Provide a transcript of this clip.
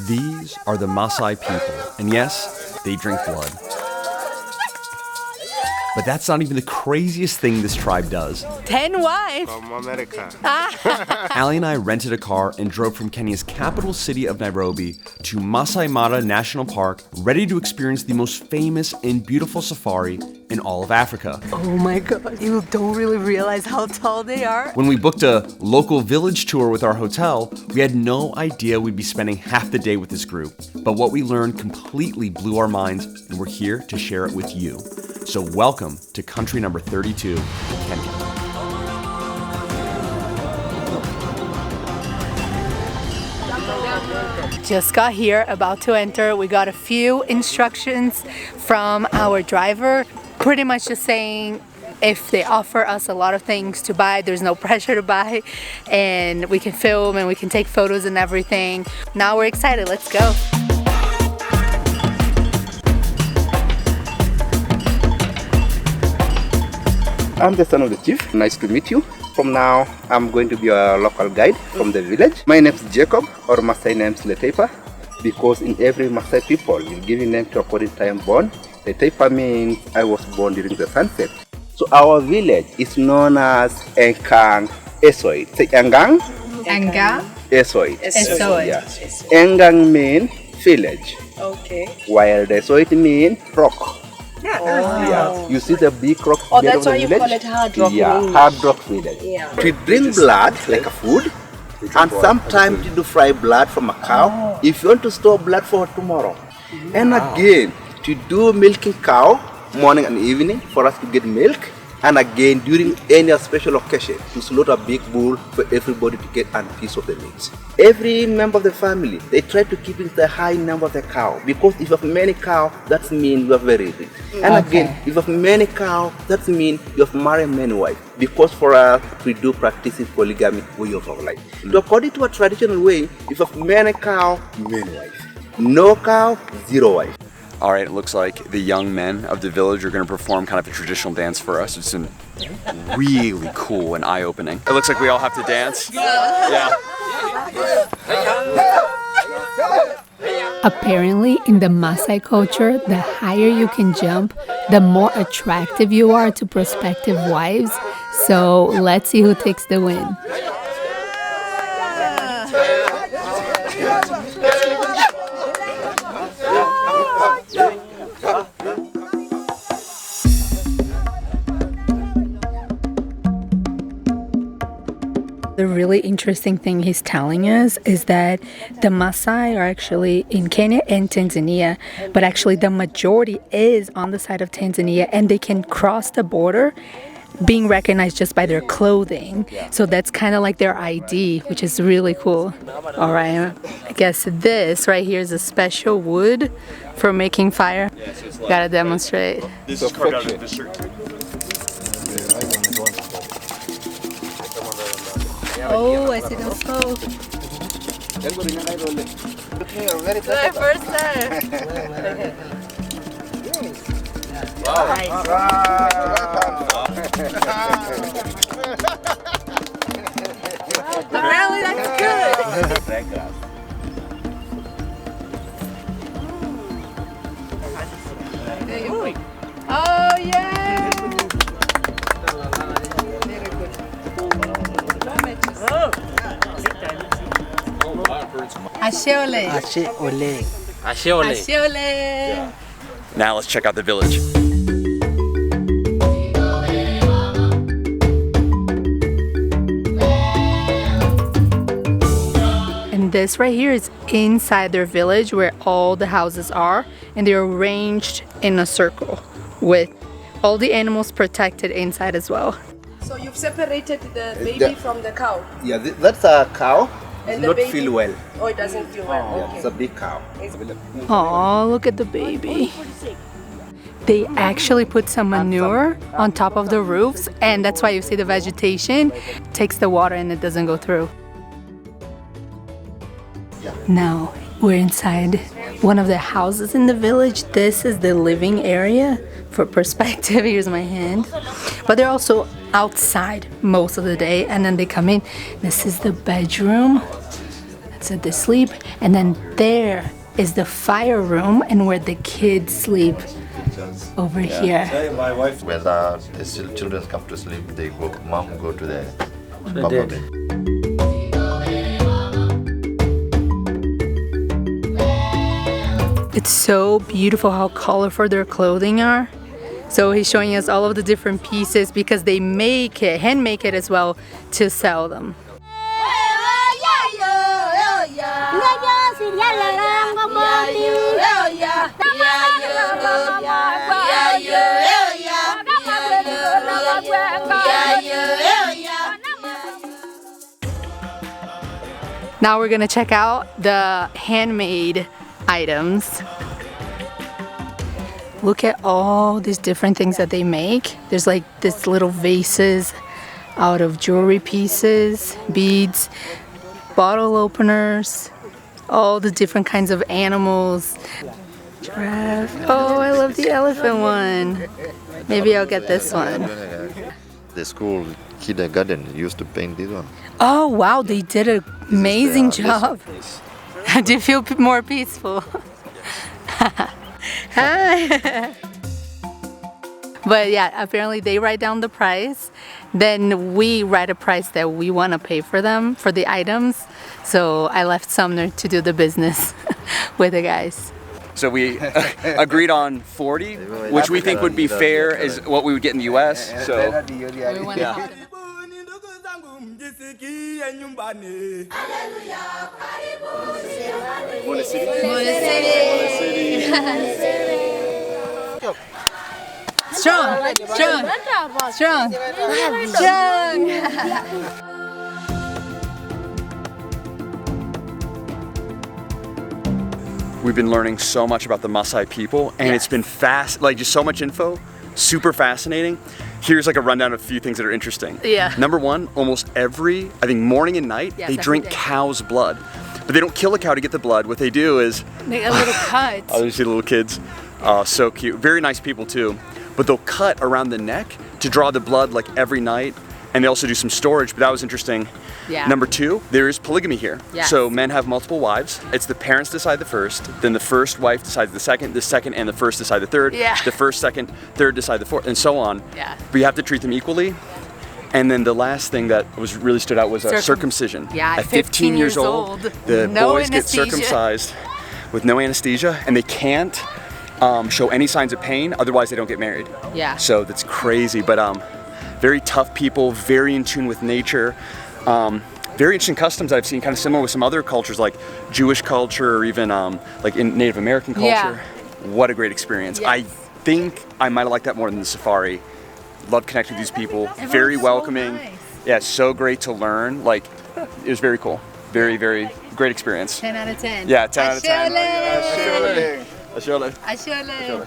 These are the Maasai people, and yes, they drink blood. But that's not even the craziest thing this tribe does. 10 wives! From America. Ali and I rented a car and drove from Kenya's capital city of Nairobi to Masai Mara National Park, ready to experience the most famous and beautiful safari in all of Africa. Oh my god, you don't really realize how tall they are. When we booked a local village tour with our hotel, we had no idea we'd be spending half the day with this group. But what we learned completely blew our minds, and we're here to share it with you. So welcome to country number 32, Kenya. Just got here, about to enter. We got a few instructions from our driver, pretty much just saying if they offer us a lot of things to buy, there's no pressure to buy, and we can film and we can take photos and everything. Now we're excited, let's go. I'm the son of the chief. Nice to meet you. From now, I'm going to be a local guide from the village. My name is Jacob, or Maasai name is Letepa, because in every Maasai people, you give a name to according to time born. Letepa means I was born during the sunset. So our village is known as Enkang Esoid. Say Engang? Engang? Esoid. Esoid. Yeah. Engang means village. Okay. While the Esoid means rock. Oh. Yeah. You see the big rock. Oh, that's why you call it hard rock. Yeah, hard rock village. Yeah. We drink blood like a food, and sometimes you do fry blood from a cow if you want to store blood for tomorrow. And again, to do milking cow morning and evening for us to get milk. And again, during any special occasion, to slaughter a big bull for everybody to get a piece of the meat. Every member of the family, they try to keep it the high number of the cow, because if you have many cows, that means you are very rich. And again, if you have many cows, that means you have married many wives. Because for us, we do practice polygamy way of our life. So according to a traditional way, if you have many cows, many wives. No cow, zero wife. All right, it looks like the young men of the village are going to perform kind of a traditional dance for us. It's really cool and eye-opening. It looks like we all have to dance. Yeah. Apparently, in the Masai culture, the higher you can jump, the more attractive you are to prospective wives. So let's see who takes the win. The really interesting thing he's telling us is that the Maasai are actually in Kenya and Tanzania, but actually the majority is on the side of Tanzania, and they can cross the border being recognized just by their clothing. So that's kind of like their ID, which is really cool. All right, I guess this right here is a special wood for making fire. Gotta demonstrate. This is carved out of the shirt. Oh, I see the stove. My first time. Apparently that's good. Oh yeah. Asheole. Asheole. Asheole. Now let's check out the village. And this right here is inside their village where all the houses are, and they're arranged in a circle with all the animals protected inside as well. So you've separated the baby from the cow? Yeah, that's a cow. And It the not baby? feel well. Oh, it doesn't feel well. Yeah, Okay. it's a big cow. Oh, look at the baby. They actually put some manure on top of the roofs, and that's why you see the vegetation takes the water and it doesn't go through. Now we're inside one of the houses in the village. This is the living area. For perspective, here's my hand. But they're also outside most of the day, and then they come in. This is the bedroom. huts that they sleep, and then there is the fire room and where the kids sleep over here. When the children come to sleep, mom go to the papa bed. It's so beautiful how colorful their clothing are. So he's showing us all of the different pieces because they make it, hand make it as well, to sell them. Now we're gonna check out the handmade items. Look at all these different things that they make. There's like this little vases out of jewelry pieces, beads, bottle openers, all the different kinds of animals. Giraffe. Oh, I love the elephant one. Maybe I'll get this one. The school kindergarten used to paint this one. Oh wow, they did an amazing job. Do you feel more peaceful? Hi. But yeah, apparently they write down the price, then we write a price that we want to pay for them, for the items. So I left Sumner to do the business with the guys. So we agreed on 40, which we think would be fair as what we would get in the US. So We want to help them. Strong, strong, strong, strong. we've been learning so much about the Maasai people, and it's been just so much info, super fascinating. Here's like a rundown of a few things that are interesting. Yeah. Number one, almost every, I think morning and night, Yes, they every drink day. cow's blood. But they don't kill a cow to get the blood. What they do is, Make a little cut. oh, you see the little kids. So cute. Very nice people too. But they'll cut around the neck to draw the blood like every night. And they also do some storage, but that was interesting. Yeah. Number two, there is polygamy here. Yes. So men have multiple wives. It's the parents decide the first, then the first wife decides the second and the first decide the third. Yeah. The first, second, third decide the fourth, and so on. Yeah. But you have to treat them equally. And then the last thing that was really stood out was circumcision. Yeah, at 15 years old, the no boys anesthesia. get circumcised with no anesthesia, and they can't show any signs of pain, otherwise they don't get married. Yeah. So that's crazy, but very tough people, very in tune with nature. Very interesting customs I've seen, kind of similar with some other cultures like Jewish culture or even like in Native American culture. Yeah. What a great experience. Yes. I think I might have liked that more than the safari. Love connecting with these people, very so welcoming. nice. Yeah, so great to learn. Like, it was very cool. Very, very great experience. 10 out of 10. Yeah, 10 out of 10. Ashole. Ashole. Ashole.